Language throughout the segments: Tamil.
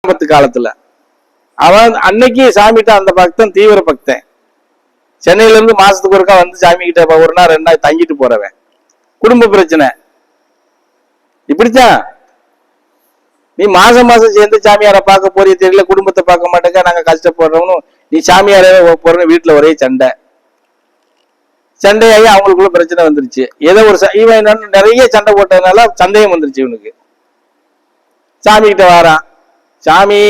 ஆபத்து காலத்துல அவன் அன்னைக்கு சாமிகிட்ட அந்த பக்தன் தீவிர பக்தன். சென்னையில இருந்து மாசத்துக்கு ஒருக்கா வந்து சாமி கிட்ட ஒரு நாள் 2 நாள் தங்கிட்டு போறவன். குடும்ப பிரச்சனை இப்படித்தான். நீ மாசம் சேர்ந்து சாமியாரை பார்க்க போறிய தெரியல, குடும்பத்தை பார்க்க மாட்டேங்க, நாங்க கஷ்டப்படுறோம்னு நீ சாமியாரே போறன்னு வீட்டுல ஒரே சண்டையாகி அவங்களுக்குள்ள பிரச்சனை வந்துருச்சு. ஏதோ ஒரு இவன் நிறைய சண்டை போட்டதுனால சந்தேகம் வந்துருச்சு இவனுக்கு. சாமி கிட்ட வாரான், சாமி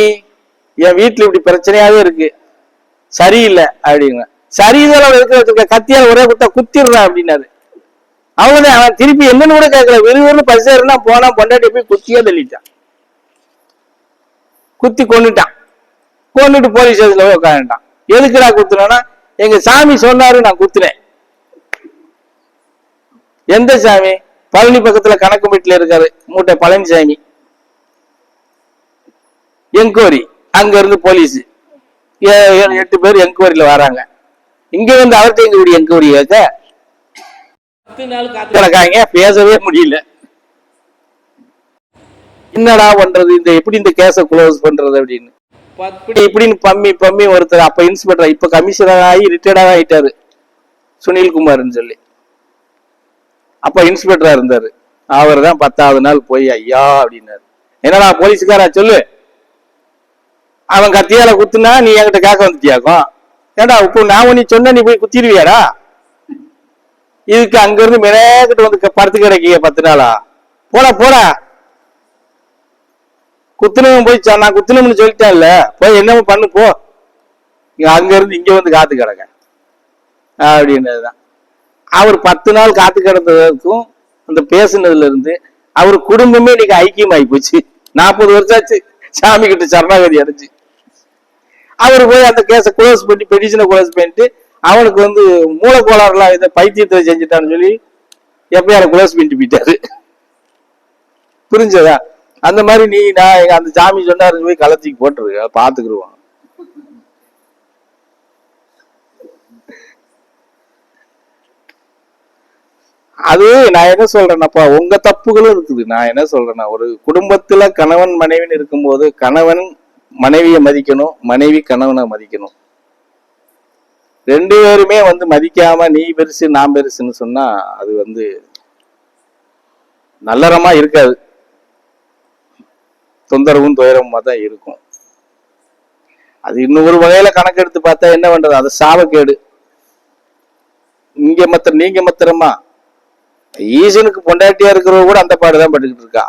என் வீட்டுல இப்படி பிரச்சனையாவே இருக்கு, சரியில்லை அப்படிங்க. சரிதான் இருக்க கத்தியால ஒரே குத்தா குத்திடுறான் அப்படின்னாரு. அவன் திருப்பி என்னன்னு கூட கேட்கல, வெறும் பரிசேருன்னா போனா பொண்டாட்டி போய் குத்தியே தள்ளிட்டான், குத்தி கொண்டுட்டு போலீஸ் ஸ்டேஷன்ல போய் உட்காந்துட்டான். எதுக்குடா குத்துனா, எங்க சாமி சொன்னாரு நான் குத்துனேன். எந்த சாமி? பழனி பக்கத்துல கணக்கு வீட்டுல இருக்காரு மூட்டை பழனிசாமி. என்கொயரி, அங்க இருந்து போலீஸ் 8 பேர் என்கொயரியில வராங்க. இங்க வந்து அவர்கிட்ட எங்க வீடு என்கொயரி கேட்க 10 நாள் காத்துக்காங்க, பேசவே முடியல. என்னடா பண்றது, எப்படி இந்த கேஸ க்ளோஸ் பண்றது அப்படின்னு இப்படின்னு பம்மி ஒருத்தர் அப்ப இன்ஸ்பெக்டர், இப்ப கமிஷனர் ஆகி ரிட்டையர்டா ஆயிட்டாரு, சுனில்குமார்னு சொல்லி. அப்ப இன்ஸ்பெக்டரா இருந்தாரு. அவர் தான் 10வது நாள் போய் ஐயா அப்படின்னாரு. என்னடா போலீஸ்காரா சொல்லு, அவன் கத்தியால குத்துனா நீ என்கிட்ட கேட்க வந்துட்டியாக்கும், ஏண்டா இப்போ நான் நீ சொன்ன நீ போய் குத்திடுவியாடா, இதுக்கு அங்க இருந்து மெனக்கிட்டு வந்து படுத்து கிடைக்கிய 10 நாளா, போடா குத்துனவன் போய் நான் குத்துனம்னு சொல்லிட்டேன்ல, போய் என்னமோ பண்ணு போ, அங்க இருந்து இங்க வந்து காத்து கிடக்க அப்படின்னதுதான். அவர் 10 நாள் காத்து கிடந்ததுக்கும் அந்த பேசுனதுல இருந்து அவர் குடும்பமே இன்னைக்கு ஐக்கியமாயி போச்சு. 40 வருஷம் ஆச்சு சாமி கிட்ட சரணாகதி அடைஞ்சு. அவர் போய் அந்த கேஸை க்ளோஸ் பண்ணி, பெட்டிஷனை க்ளோஸ் பண்ணிட்டு, அவனுக்கு வந்து மூலக்கோளாறுலாம் இதை பைத்தியத்தை செஞ்சுட்டான்னு சொல்லி எப்பயார க்ளோஸ் பண்ணிட்டு போயிட்டாரு. புரிஞ்சதா? அந்த மாதிரி நீ நான் அந்த சாமி சொன்னாரு போய் களத்துக்கு போட்டுருக்கு, பாத்துக்கிடுவான். அது நான் என்ன சொல்றேன்னப்பா, உங்க தப்புகளும் இருக்குது. நான் என்ன சொல்றேன்னா, ஒரு குடும்பத்துல கணவன் மனைவின்னு இருக்கும்போது கணவன் மனைவியை மதிக்கணும், மனைவி கணவனை மதிக்கணும். 2 பேருமே வந்து மதிக்காம நீ பெருசு நான் பெருசுன்னு சொன்னா அது வந்து நல்லறமா இருக்காது, தொந்தரவும் துயரமா தான் இருக்கும். அது இன்னொரு வகையில கணக்கெடுத்து பார்த்தா என்ன பண்றது, அது சாபக்கேடு. இங்க நீங்க மத்திரமா ஈசனுக்கு பொண்டாட்டியா இருக்கிறவ கூட அந்த பாடுதான் பட்டுக்கிட்டு இருக்கா,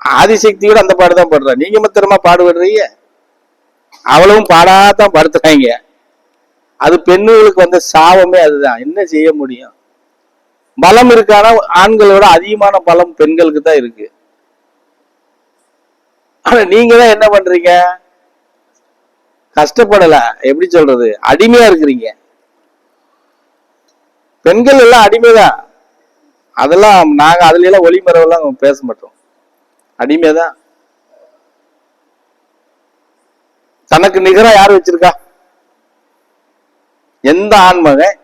ஆதிசக்தி கூட அந்த பாடுதான் படுறா, நீங்க மத்திரமா பாடுபடுறீங்க, அவ்வளவும் பாடாதான் படுத்துறாங்க. அது பெண்ணுகளுக்கு வந்த சாபமே அதுதான். என்ன செய்ய முடியும்? பலம் இருக்கானா ஆண்களோட அதிகமான பலம் பெண்களுக்கு தான் இருக்கு. ஆனா நீங்க தான் என்ன பண்றீங்க, கஷ்டப்படல, எப்படி சொல்றது, அடிமையா இருக்கிறீங்க. பெண்கள் எல்லாம் அடிமைதான், அதெல்லாம் நாங்க அதுல எல்லாம் ஒளிமறைவெல்லாம் பேச மாட்டோம், அடிமைதான். தனக்கு நிகரா யாரு வச்சிருக்கா? எந்த ஆண்மகன்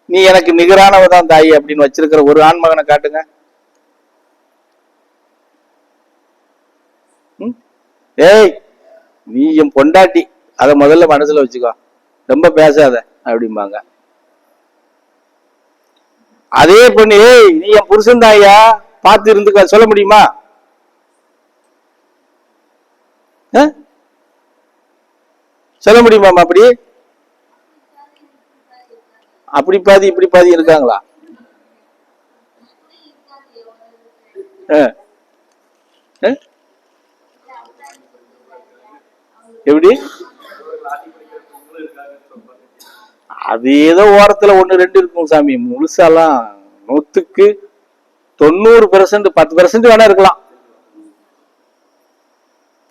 நீ எனக்கு நிகரானவதான் தாயி அப்படின்னு வச்சிருக்கிற ஒரு ஆண்மகனை காட்டுங்க. ஏய் நீ என் பொண்டாட்டி, அத முதல்ல மனசுல வச்சுக்கோ, ரொம்ப பேசாத அப்படிம்பாங்க. அதே பொண்ணு, ஏய் நீ என் புருஷன் தாயா பார்த்து இருந்துக்க சொல்ல முடியுமா? சொல்ல முடியுமாமா? அப்படி பாதி இப்படி பாதி இருக்காங்களா? எப்படி? அது ஏதோ ஓரத்துல 1 2 இருக்கும் சாமி, முழுசாலாம் 100க்கு 90% 10% வேணா இருக்கலாம்,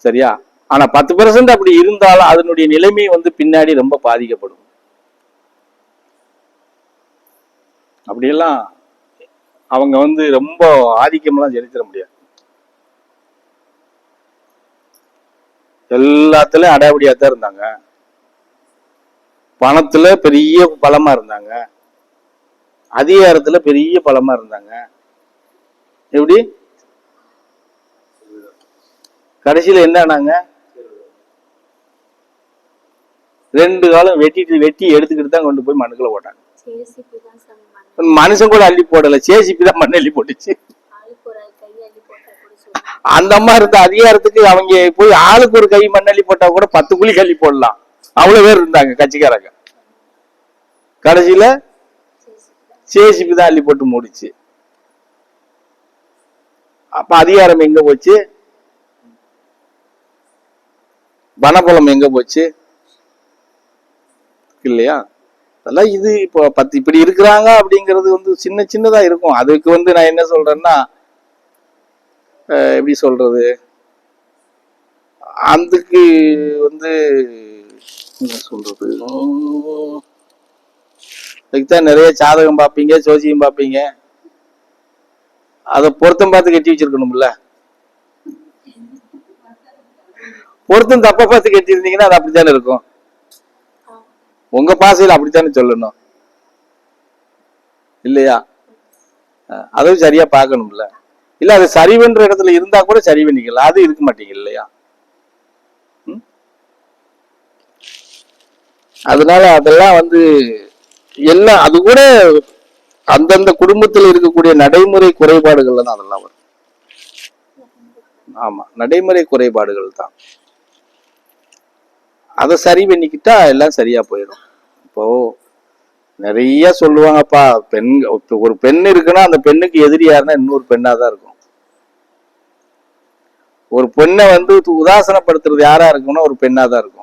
சரியா? ஆனா 10% அப்படி இருந்தாலும் அதனுடைய நிலைமை வந்து பின்னாடி ரொம்ப பாதிக்கப்படும். அப்படியெல்லாம் அவங்க வந்து ரொம்ப ஆதிக்கம்லாம் செலுத்திட முடியாது. எல்லாத்துலயும் அடாவடியாத்தான் இருந்தாங்க, பணத்துல பெரிய பலமா இருந்தாங்க, அதிகாரத்துல பெரிய பலமா இருந்தாங்க. எப்படி கடைசியில என்னன்னாங்க, 2 காலம் வெட்டி எடுத்துக்கிட்டு தான் கொண்டு போய் மண்ணுக்குள்ள போட்டாங்க. மனுஷன் கூட அள்ளி போடல, சேசிப்பி தான் மண் அள்ளி போட்டுச்சு. அந்த அம்மா இருந்த அதிகாரத்துக்கு அவங்க போய் ஆளுக்கு ஒரு கை மண் அள்ளி போட்டா கூட 10 குழி கள்ளி போடலாம். அவ்வளவு பேர் இருந்தாங்க கட்சிக்காரங்க. கடைசியில சேசிப்பி தான் அள்ளி போட்டு மூடிச்சு. அப்ப அதிகாரம் எங்க போச்சு? பணபலம் எங்க போச்சு? இல்லையா? அதெல்லாம் இது இப்போ இப்படி இருக்கிறாங்க அப்படிங்கிறது சின்னதா இருக்கும். அதுக்கு நான் என்ன சொல்றேன்னா, எப்படி சொல்றது, அதுக்கு என்ன சொல்றது, அதுக்குதான் நிறைய ஜாதகம் பார்ப்பீங்க, ஜோசியம் பார்ப்பீங்க. அதை பொருத்தம் பார்த்து கட்டி வச்சிருக்கணும்ல. பொருத்தம் தப்பா பார்த்து கட்டியிருந்தீங்கன்னா அது அப்படித்தானே இருக்கும். உங்க பாசையில் அப்படித்தானே சொல்லணும் இல்லையா? அதுவும் சரியா பார்க்கணும்ல. இல்ல அது சரிவென்ற இடத்துல இருந்தா கூட சரி பண்ணிக்கலாம், அது இருக்க மாட்டீங்க இல்லையா? அதனால அதெல்லாம் எல்லாம் அது கூட அந்தந்த குடும்பத்தில் இருக்கக்கூடிய நடைமுறை குறைபாடுகள்ல தான் அதெல்லாம் வரும். ஆமா, நடைமுறை குறைபாடுகள் தான். அதை சரி பண்ணிக்கிட்டா எல்லாம் சரியா போயிடும். இப்போ நிறைய சொல்லுவாங்கப்பா, ஒரு பெண் இருக்குன்னா அந்த பெண்ணுக்கு எதிரி யாருன்னா இன்னொரு பெண்ணா தான் இருக்கும். ஒரு பெண்ணை உதாசனப்படுத்துறது யாரா இருக்குன்னா ஒரு பெண்ணா தான் இருக்கும்.